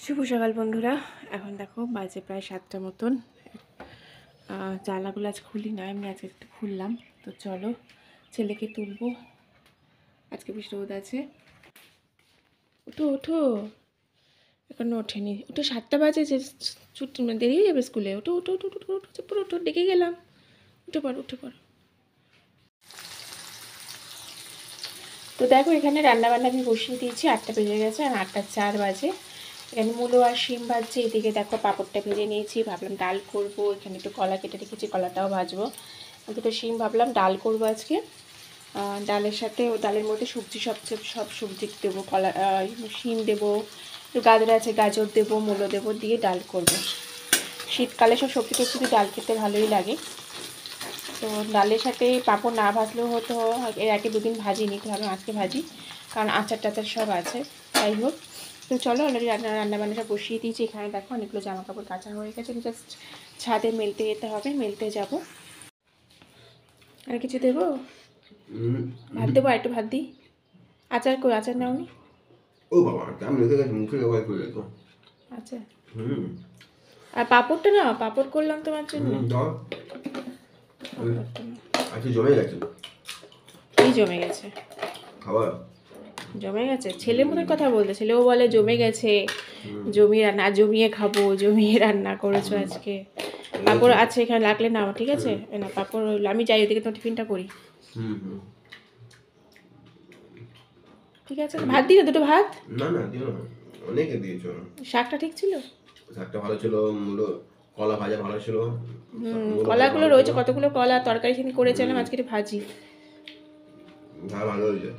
শুভ সকাল বন্ধুরা। এখন দেখো বাজে প্রায় 7টা মতন। জানলাগুলো আজ খুলি না, এমনি আজকে একটু খুললাম। তো চলো ছেলেকে তুলবো, আজকে বেশ রোদ আছে। ওঠো ওঠো, এখনো ওঠেনি। ওঠো, 7টা বাজে, যে ছুটি দেরি হয়ে যাবে স্কুলে। ওঠো ওঠো ওঠো ওঠো ওঠো ওঠো ওঠো, ডেকে গেলাম। উঠে পড়ো উঠে পড়ো। তো দেখো এখানে রান্নাবান্না আমি বসিয়ে দিয়েছি, 8টা বেজে গেছে, আর 8:04 বাজে। এখানে মূলো আর শিম ভাজছি, এদিকে দেখো পাঁপড়টা ভেজে নিয়েছি। ভাবলাম ডাল করবো, এখানে একটু কলা কেটে রেখেছি, কলাটাও ভাজবো। দুটো শিম ভাবলাম ডাল করবো আজকে। ডালের সাথে, ডালের মধ্যে সবজি সব সবজি দেবো, কলা শিম দেবো, একটু গাজর আছে গাজর দেবো, মূলো দেবো, দিয়ে ডাল করবো। শীতকালে সব সবজি টবজি ডাল খেতে ভালোই লাগে। তো ডালের সাথে পাঁপড় না ভাজলেও হতো, এর আগে দুদিন ভাজিনি, তো ভাবলাম আজকে ভাজি, কারণ আচার টাচার সব আছে। যাই হোক, তো চলো অলরেডি রান্নাবান্নাটা বসিয়ে দিয়েছি। এখানে দেখো অনেকগুলো জামা কাপড় কাচা হয়ে গেছে, জাস্ট ছাদে মেলতে যেতে হবে, মেলতে যাব। আর কিছু দেবো? ভাত দেবো, আর একটু ভাত দিই। আচার কই? আচার নাওনি? ও বাবা, আমি রেখে গেছি, মুখে ব্যবহার করে রেখো। আচ্ছা, আর পাঁপড়টা না, পাঁপড় করলাম তোমার জন্য। আচ্ছা, জমে গেছে। কি জমে গেছে? খাবার জমে গেছে? ছেলের মতো কথা বলতে, ছেলেও বলে জমে গেছে, জমিয়ে রান্না, জমিয়ে খাবো, জমিয়ে রান্না করেছো আজকে। পাঁপড় আছে এখানে, লাগলে নাও, ঠিক আছে? না পাঁপড়, আমি যাই ওদিকে, তোমার টিফিনটা করি। ঠিক আছে, ভাত দিই না? দুটো ভাত? না না, দিও না, অনেকে দিয়েছো। শাকটা ঠিক ছিল? শাকটা ভালো ছিল, মূলো কলা ভাজা ভালো ছিল। কলাগুলো রয়েছে, কতগুলো কলা, তরকারি সেদিন করেছিলাম, আজকে একটু ভাজি। হ্যাঁ, ভালো হয়েছে।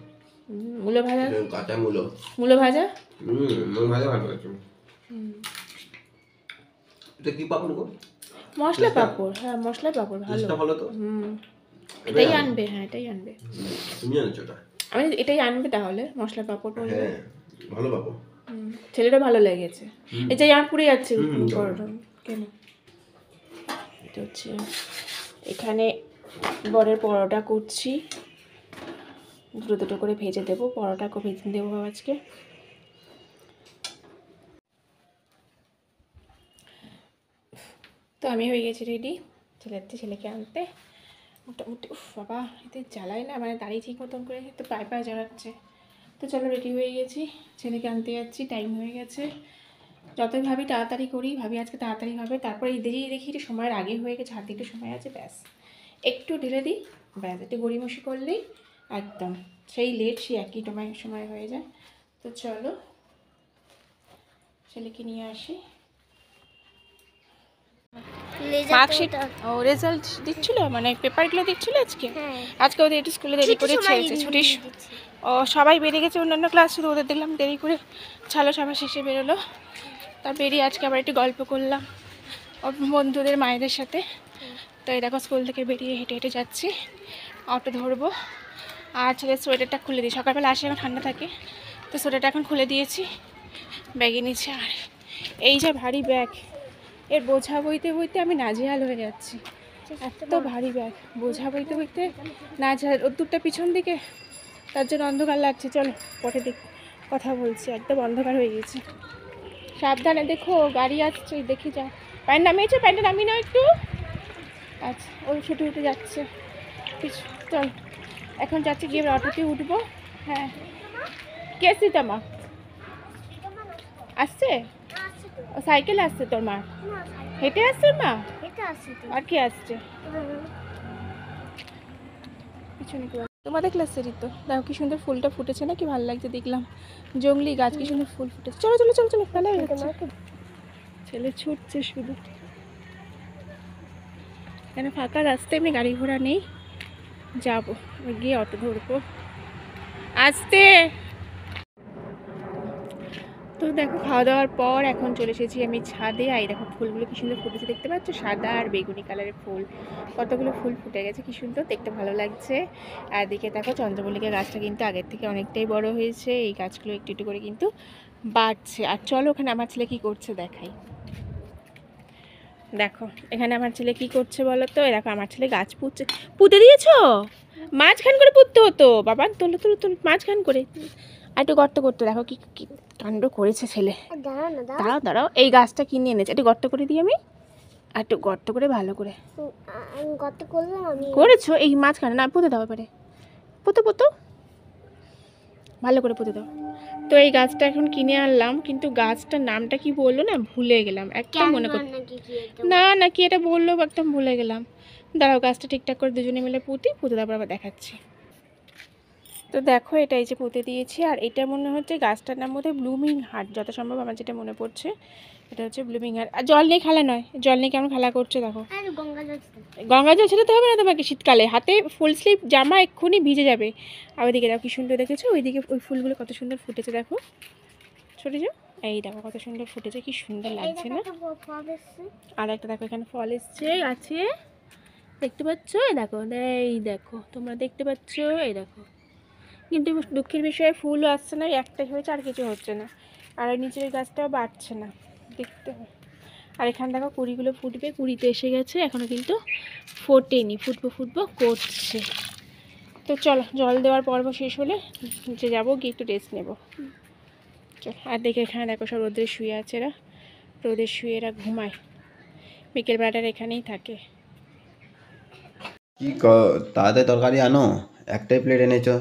মূলো ভাজা, কাঁচা মূলো, মূলো ভাজা, মূলো ভাজা ভালো হয়েছে। এটা কি পাপড় গো? মশলা পাঁপড়। হ্যাঁ, মশলা পাঁপড় ভালো। ভালো তো। এটাই আনবে, হ্যাঁ এটাই আনবে। তুমি জানো এটা? আমি এটাই আনবে তাহলে, মশলা পাঁপড় বলবে। হ্যাঁ, ভালো পাবো। ছেলেটা ভালো লেগেছে। এই যে আমার পুড়ে যাচ্ছে পরোটা, কেন? এটা হচ্ছে, এখানে বরের পরোটা করছি, দুটো দুটো করে ভেজে দেবো। পরোটাকে ভেজে দেবো আজকে। তো আমি হয়ে গেছি রেডি, ছেলেকে আনতে। মোটামুটি বাবা, এতে জ্বালায় না, মানে দাঁড়িয়ে ঠিক মতন করে, তো পায়ে পায়ে জ্বালাচ্ছে। তো চলো রেডি হয়ে গেছি, ছেলেকে আনতে যাচ্ছি, টাইম হয়ে গেছে। যতই ভাবি তাড়াতাড়ি করি, ভাবি আজকে তাড়াতাড়ি হবে, তারপরে দেখি একটু সময়ের আগে হয়ে গেছে, হাতে একটু সময় আছে, ব্যাস একটু ঢেলে দিই, ব্যাস একটু গড়িমসি করলেই একদম সেই লেট, সেই একই সময় হয়ে যায়। তো চলো ছেলেকে নিয়ে আসি। মার্কশিট ও রেজাল্ট দিচ্ছিল, মানে পেপারগুলো দিচ্ছিল আজকে। আজকে ওদের একটু স্কুলে দেরি করে ছেড়েছে, ছুটির ও সবাই বেরিয়ে গেছে, অন্যান্য ক্লাস, শুধু ওদের দেখলাম দেরি করে ছালো সবার শেষে বেরোলো। তার বেরিয়ে আজকে আবার একটু গল্প করলাম ওর বন্ধুদের মায়েদের সাথে। তো এই দেখো স্কুল থেকে বেরিয়ে হেঁটে হেঁটে যাচ্ছি, অটো ধরবো। আর ছেলের সোয়েটারটা খুলে দিই, সকালবেলা আসে এখন ঠান্ডা থাকে, তো সোয়েটারটা এখন খুলে দিয়েছি, ব্যাগে নিচ্ছে। আর এই যে ভারী ব্যাগ, এর বোঝা বইতে বইতে আমি নাজেহাল হয়ে যাচ্ছি, এত ভারী ব্যাগ, বোঝা বইতে বইতে নাজেহাল। ওর দুধটা পিছন দিকে, তার জন্য অন্ধকার লাগছে। চলো পরে কথা বলছি, একদম অন্ধকার হয়ে গেছে। সাবধানে দেখো, গাড়ি আসছে, দেখি যা। প্যান্ট নামিয়েছো? প্যান্টটা নামিয়ে নাও একটু। আচ্ছা, ওই ছুটে উঠে যাচ্ছে। চল এখন যাচ্ছি, গিয়ে অটোতে উঠবো। হ্যাঁ, কে সীতামা আসছে? ও সাইকেল আসছে তোর মা? হেঁটে আসছে মা? আর কে আসছে পিছনে? তোমাদের ক্লাসেরই তো। দেখো কি সুন্দর ফুলটা ফুটেছে না, কি ভালো লাগছে দেখলাম, জংলি গাছ, কি সুন্দর ফুল ফুটেছে। চলো চলো চলো চলো, ফেলা হয়ে যাচ্ছে। ছেলে ছুটছে শুধু। এখানে ফাঁকা রাস্তায়, এমনি গাড়ি ঘোড়া নেই, যাবো গিয়ে অটো ধরবো। আসতে। তো দেখো খাওয়া দাওয়ার পর এখন চলে এসেছি আমি ছাদে। আর দেখো ফুলগুলো কি সুন্দর ফুটেছে, দেখতে পাচ্ছ? সাদা আর বেগুনি কালারের ফুল, কতগুলো ফুল ফুটে গেছে, কি সুন্দর দেখতে, ভালো লাগছে। আর দিকে দেখো চন্দ্রমল্লিকা গাছটা কিন্তু আগের থেকে অনেকটাই বড় হয়েছে, এই গাছগুলো একটু একটু করে কিন্তু বাড়ছে। আর চলো ওখানে আমার ছেলে কি করছে দেখাই। দেখো এখানে আমার ছেলে কি করছে বলো তো। দেখো আমার ছেলে গাছ পুঁতে দিয়েছো, মাঝখান করে পুঁততে হতো বাবা, তোলো তোলো তোলো, মাঝখান করে আর একটু গর্ত করতো। দেখো কি কাণ্ড করেছে ছেলে। দাঁড়াও দাঁড়াও, এই গাছটা কিনে এনেছে, একটু গর্ত করে দিই আমি, আর একটু গর্ত করে ভালো করে গর্ত করলাম আমি। করেছো এই মাঝখানে, না পুঁতে দাও এবারে, পুঁতো পুঁতো ভালো করে পুঁতে দাও। তো এই গাছটা এখন কিনে আনলাম, কিন্তু গাছটার নামটা কি বললো না ভুলে গেলাম, একদম মনে কর না না কি এটা বললো একদম ভুলে গেলাম। দাঁড়াও গাছটা ঠিকঠাক করে দুজনে মিলে পুঁতে তারপর আবার দেখাচ্ছি। তো দেখো এটা এই যে পুঁতে দিয়েছি, আর এটা মনে হচ্ছে গাছটার নাম বোধহয় ব্লুমিং হার্ট, যত সম্ভব আমার যেটা মনে পড়ছে এটা হচ্ছে ব্লুমিং হার্ট। আর জল নেই খেলা নয়, জল নেই কেমন খেলা করছে দেখো। গঙ্গা জল ছেড়ে হবে না তোমাকে শীতকালে, হাতে ফুল স্লিভ জামা এক্ষুনি ভিজে যাবে। আর ওইদিকে দেখো কি সুন্দর দেখেছো, ওইদিকে ওই ফুলগুলো কত সুন্দর ফুটেছে দেখো, ছোটো যে এই দেখো কত সুন্দর ফুটেছে, কি সুন্দর লাগছে না। আর একটা দেখো এখানে ফল এসছে গাছে, দেখতে পাচ্ছ, এই দেখো, এই দেখো তোমরা দেখতে পাচ্ছ, এই দেখো। কিন্তু দুঃখের বিষয়ে ফুলও আসছে না, একটাই হয়েছে আর কিছু হচ্ছে না। আর ওই নিচের গাছটাও বাড়ছে না, দেখতে হয়। আর এখানে দেখো কুড়িগুলো ফুটবে, কুড়িতে এসে গেছে, এখনও কিন্তু ফোটেনি, ফুটবো করছে। তো চলো জল দেওয়ার পর্ব শেষ হলে নিচে যাবো, গিয়ে একটু রেস্ট নেবো। চল, আর দেখে এখানে দেখো সব রোদে শুয়ে আছে, এরা রোদে শুয়ে এরা ঘুমায়, বিকেলবেলাটার এখানেই থাকে। কি তাড়াতাড়ি তরকারি আনো, একটাই প্লেট এনেছো।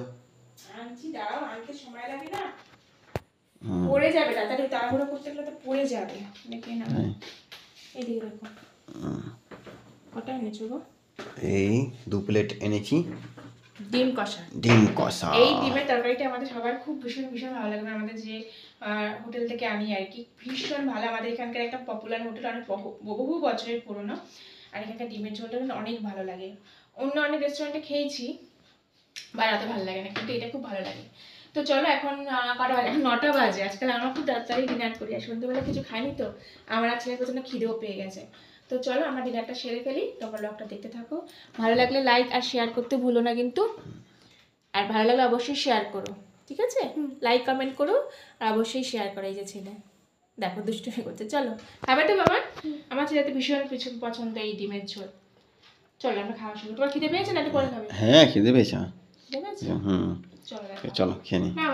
আনছি, দাঁড়াও, আনতে সময় লাগে না, পড়ে যাবে, তাড়াতাড়ি তাড়াহুড়ো করতে গেলে তো পড়ে যাবে। দেখে না এদিকে দেখো কটা এনেছো গো। এই 2 প্লেট এনেছি ডিম কষা। ডিম কষা। এই ডিমের তরকারিটা আমাদের সবার খুব ভীষণ ভীষণ ভালো লাগে, আমাদের যে হোটেল থেকে আনি আর কি, ভীষণ ভালো। আমাদের এখানকার একটা পপুলার হোটেল, অনেক বহু বছরের পুরনো, আর এখানকার ডিমের ঝোলটা অনেক ভালো লাগে। অন্য অনেক রেস্টুরেন্টে খেয়েছি বা অত ভালো লাগে না, কিন্তু এটা খুব ভালো লাগে। তো চলো এখন কটা বাজে, 9টা বাজে। আজকাল আমরা খুব তাড়াতাড়ি ডিনার করি, আর সন্ধ্যেবেলা কিছু খাইনি তো আমার আর ছেলের প্রচন্ড খিদেও পেয়ে গেছে। তো চলো আমরা ডিনারটা সেরে ফেলি, তোমরা ব্লগটা দেখতে থাকো। ভালো লাগলে লাইক আর শেয়ার করতে ভুলো না কিন্তু, আর ভালো লাগলে অবশ্যই শেয়ার করো, ঠিক আছে? লাইক কমেন্ট করো আর অবশ্যই শেয়ার করো। এই যে ছেলে দেখো দুষ্টুমি করছে, চলো খাবে তো বাবা? আমার ছেলে তো ভীষণ পছন্দ এই ডিমের ঝোল। চলো আমরা খাওয়া শুরু। তোমার খিদে পেয়েছে না একটু পরে খাবে? হ্যাঁ খিদে পেয়েছে। খিদে পেয়েছে? হুম চলো চলো খেয়ে নি। না